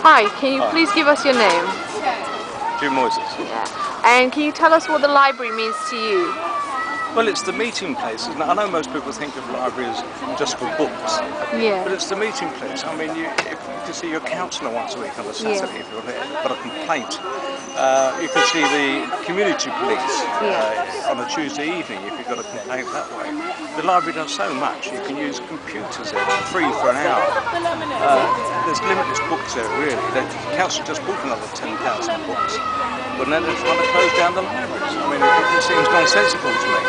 Hi, can you Hi. please give us your name? Jim Moises. Yeah. And can you tell us what the library means to you? Well, it's the meeting place, isn't it? I know most people think of libraries just for books, Yeah. but it's the meeting place. I mean, if you can see your counsellor once a week on a Saturday if you've got a complaint. You can see the community police on a Tuesday evening if you've got a complaint that way. The library does so much. You can use computers there free for an hour. There's limitless books there, really. The council just bought another 10,000 books, but then they're trying to close down the libraries. I mean, it seems nonsensical to me.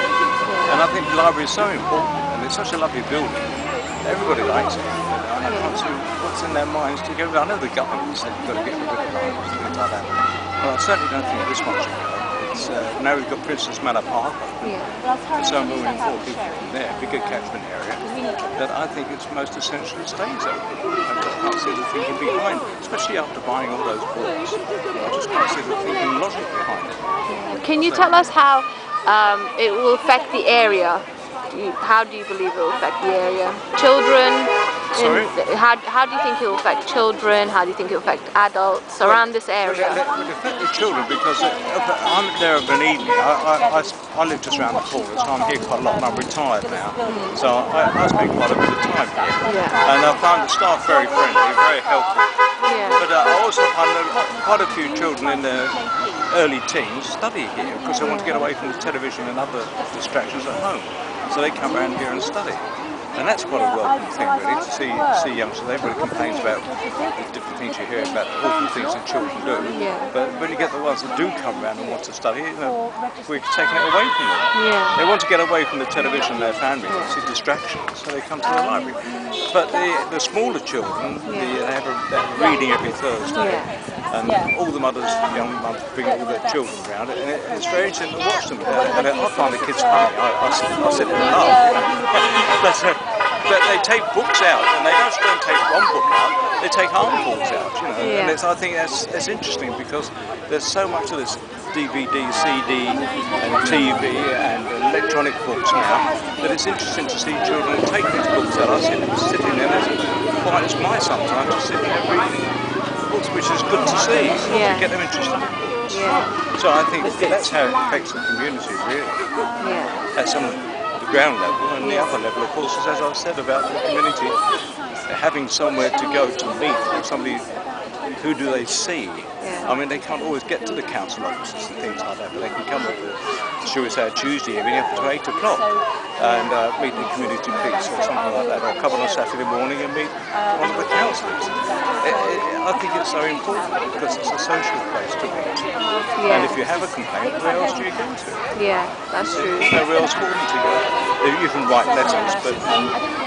And I think the library is so important, and it's such a lovely building. Everybody likes it. I can't see what's in their minds to go. I know the government said you've got to get rid of libraries, things like that. But I certainly don't think this one should go. It's, now we've got Princess Manor Park. It's so moving forward people from there, bigger catchment area, that I think it's most essential it stays open. I can't see the thinking behind, especially after buying all those books. I just can't see the thinking logic behind it. Can you tell us how it will affect the area? How do you believe it will affect the area? Children? Sorry? How do you think it will affect children? How do you think it will affect adults around this area? It will affect the children because I'm there of an evening. I live just around the corner, so I'm here quite a lot and I'm retired now. So I spend quite a bit of time here. And I find the staff very friendly, very helpful. But I also find that quite a few children in their early teens study here because they want to get away from the television and other distractions at home. So they come around here and study. And that's quite a welcome thing, really, to see youngsters. Everybody complains about the different things you hear about, awful things that children do. But when you get the ones that do come around and want to study, we're taking it away from them. They want to get away from the television and their family, they see distractions, so they come to the library. But the smaller children, they have a reading every Thursday. And all the mothers, young mums, bring all their children around, and it's very interesting to watch them. And I find the kids funny. I sit there and laugh. But they take books out, and they don't take one book out, they take armfuls out, you know. And I think that's interesting because there's so much of this DVD, CD, and TV, and electronic books now that it's interesting to see children take these books out. I sit sitting there, and quite as my sometimes just sitting there reading books, which is good to see, to get them interested in books. So I think that's how it affects the community, really. At some ground level, and the upper level, of course, is, as I've said, about the community having somewhere to go to meet, or somebody, who do they see? I mean, they can't always get to the council offices and things like that, but they can come up, shall we say, a Tuesday evening up to 8 o'clock and meet the community police or something like that, or come on a Saturday morning and meet one of the councillors. I think it's so important because it's a social place to meet. And if you have a complaint, where else do you go to? That's true. There's nowhere else for them to go. You can write letters, but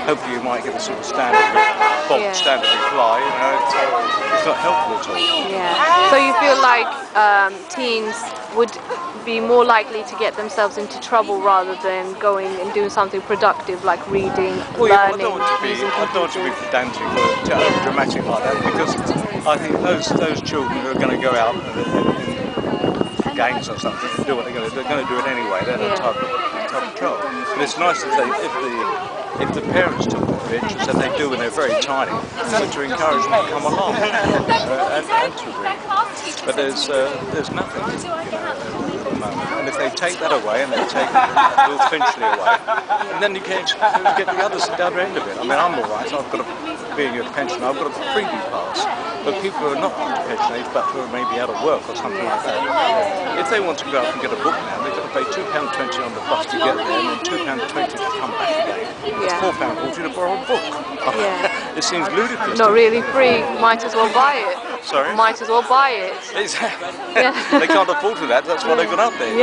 hopefully you might get a sort of standard reply. You know, it's not helpful at all. So you feel like teens would be more likely to get themselves into trouble rather than going and doing something productive like reading, learning, I don't want to be pedantic or dramatic like that, because I think those children who are going to go out in gangs or something and do what they're going to do it anyway. They're that type of trouble. And it's nice that if the parents took the interest, and they do when they're very tiny, to encourage them to come along and to read. But there's nothing, you know, at the moment. And if they take that away, and they take Will Finchley away, and then you get the other end of it. I mean, I'm all right. I've got being a pensioner, I've got a freebie pass. But people who are not pension age, but who are maybe out of work or something like that, if they want to go out and get a book now, they've got to pay £2.20 on the bus to get there, and then £2.20 to come back again. It's £4.40 to borrow a book. It seems ludicrous. Not really free. Might as well buy it. Sorry? Might as well buy it. Exactly. They can't afford to that. That's why they've got up there.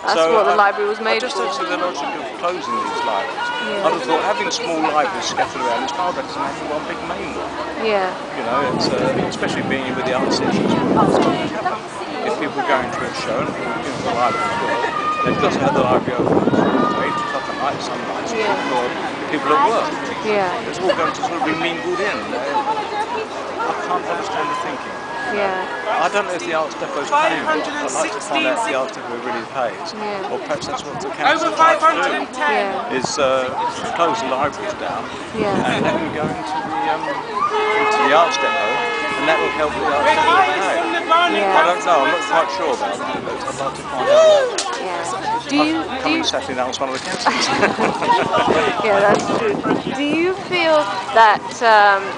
That's what the library was made for. I just for. don't see the logic of closing these libraries. I'd have thought having small libraries scattered around is far better than having one big main one. You know, it's, especially being with the art centre as well. If people are going to a show, and the library as well, they've got to have the library open to 8 o'clock at night, some nights, or people at work. It's all going to sort of be mingled in. I can't understand the thinking. I don't know if the Arts Depot's paying for it. I'd like to find out if the Arts Depot really pays. Or perhaps that's what the council tries to do, is close the libraries down and let them go into the Arts Depot and that will help the arts. I don't know. I'm not quite sure about that, but I'd like to find out. Yeah. Coming Saturday night was one of the councillors. Yeah, that's true. Do you feel that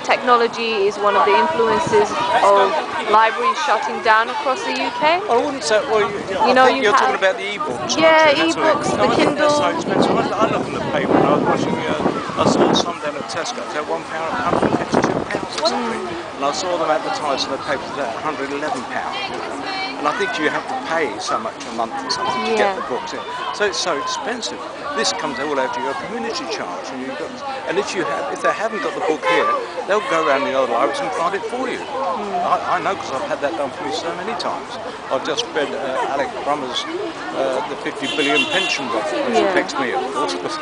technology is one of the influences of libraries shutting down across the UK? I wouldn't say. Well, You know, you're talking about the e-books. yeah, aren't you? e-books, No, the I think they're so Kindle. expensive. I look in the paper and I was watching. I saw some down at Tesco. They're £1, 152 pounds or something. And I saw them advertised in the paper today at £111. And I think you have to pay so much a month or something to get the books in. So it's so expensive. This comes all out of your community charge. And if they haven't got the book here, they'll go around the other libraries and find it for you. I know because I've had that done for me so many times. I've just read Alec Brummer's The 50 Billion Pension Book, which affects me, of course.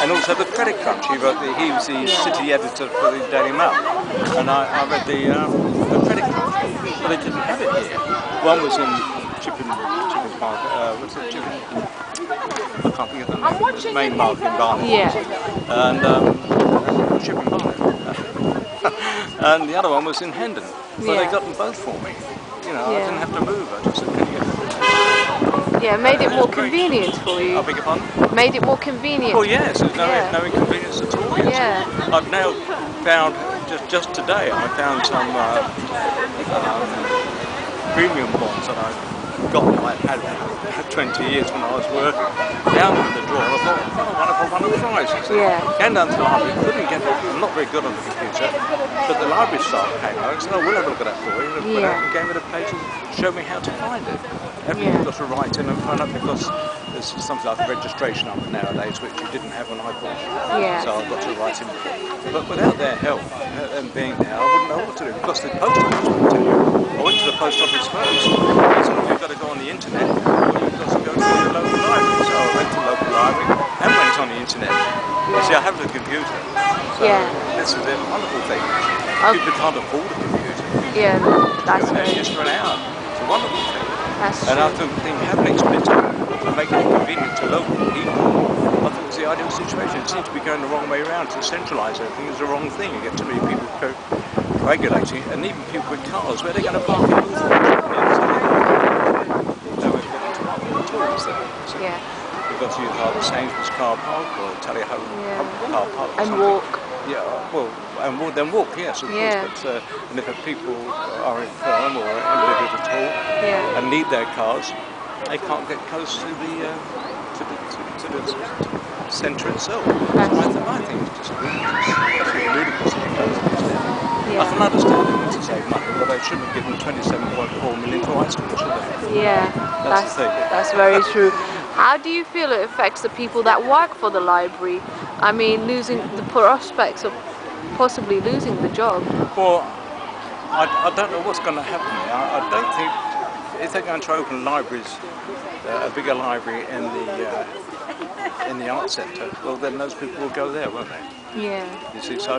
And also the Credit Crunch. He was the city editor for the Daily Mail. And I read the Credit Crunch, but they didn't have it here. One was in Chipping Park, what's it, Chipping? I can't think of the name. It was the main market in Barnet. Yeah. And Friern Barnet. And the other one was in Hendon. But they got them both for me. You know, I didn't have to move. I just said, can you get them? Yeah, made it more convenient for you. I beg your pardon? Made it more convenient. Oh yes, there's no inconvenience at all. Yes. Yeah. I've now found, just today, I found some premium bonds that I got, I had 20 years when I was working, down in the drawer. I thought, I won a prize. Came down to the library, couldn't get it. I'm not very good on the computer, but the library staff came over and said, oh, we'll have a look at that for you. And put out and gave me the page and showed me how to find it. Everything's got to write in and phone up because there's something like registration up nowadays which you didn't have when I bought it. So I've got to write in. But without their help and being there, I wouldn't know what to do because the post office wouldn't tell you. I went to the post office first. They said, you've got to go on the internet or you've got to go to the local library. So I went to the local library and went on the internet. You see, I have a computer. So this is a wonderful thing. People can't afford a computer. Yeah, that's right. Just for an hour. It's a wonderful thing. That's and I think having it split up and making it convenient to local people, I think it's the ideal situation. It seems to be going the wrong way around. To centralise everything is the wrong thing. You get too many people regulating, and even people with cars, where they're going to park it all You've got to use either Sainsbury's car park or Tally Ho car park. And walk. Yeah, well, and then walk, yes, of course. But, and if people are infirm or individuals at all and need their cars, they can't get close to the centre itself. So I think it's just ludicrous. I can understand they want to save money, but they shouldn't have given 27.4 million to high school, should they? Yeah, that's the thing. That's very true. How do you feel it affects the people that work for the library? I mean, losing the prospects of possibly losing the job. Well, I don't know what's going to happen there. I don't think, if they're going to open libraries, a bigger library in the arts sector, well then those people will go there, won't they? Yeah. You see, so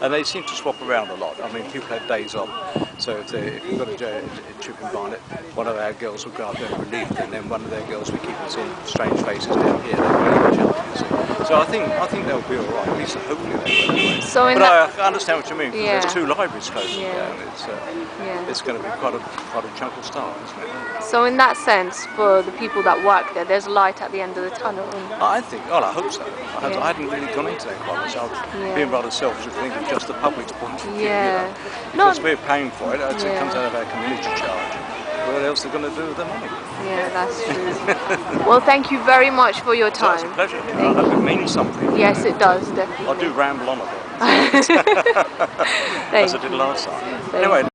and they seem to swap around a lot. I mean, people have days off. So if you've got a trip in Barnet, one of our girls will go up there relieved, and then one of their girls we keep seeing strange faces down here. So I think they'll be all right. At least hopefully they will. So but I understand what you mean. Because there's two libraries closing down. It's going to be quite a chunk of staff, isn't it? So in that sense, for the people that work there, there's light at the end of the tunnel. I think. Well, I hope so. I hadn't really gone into that quite much. I was being rather selfish of thinking just the public's point of view. Because we're paying for it. It comes out of our community charge. What else are they going to do with the money? Yeah, that's true. Well, thank you very much for your time. It's a pleasure. I hope it means something. Yes, it does, definitely. I do ramble on a bit. As I did last time. Anyway.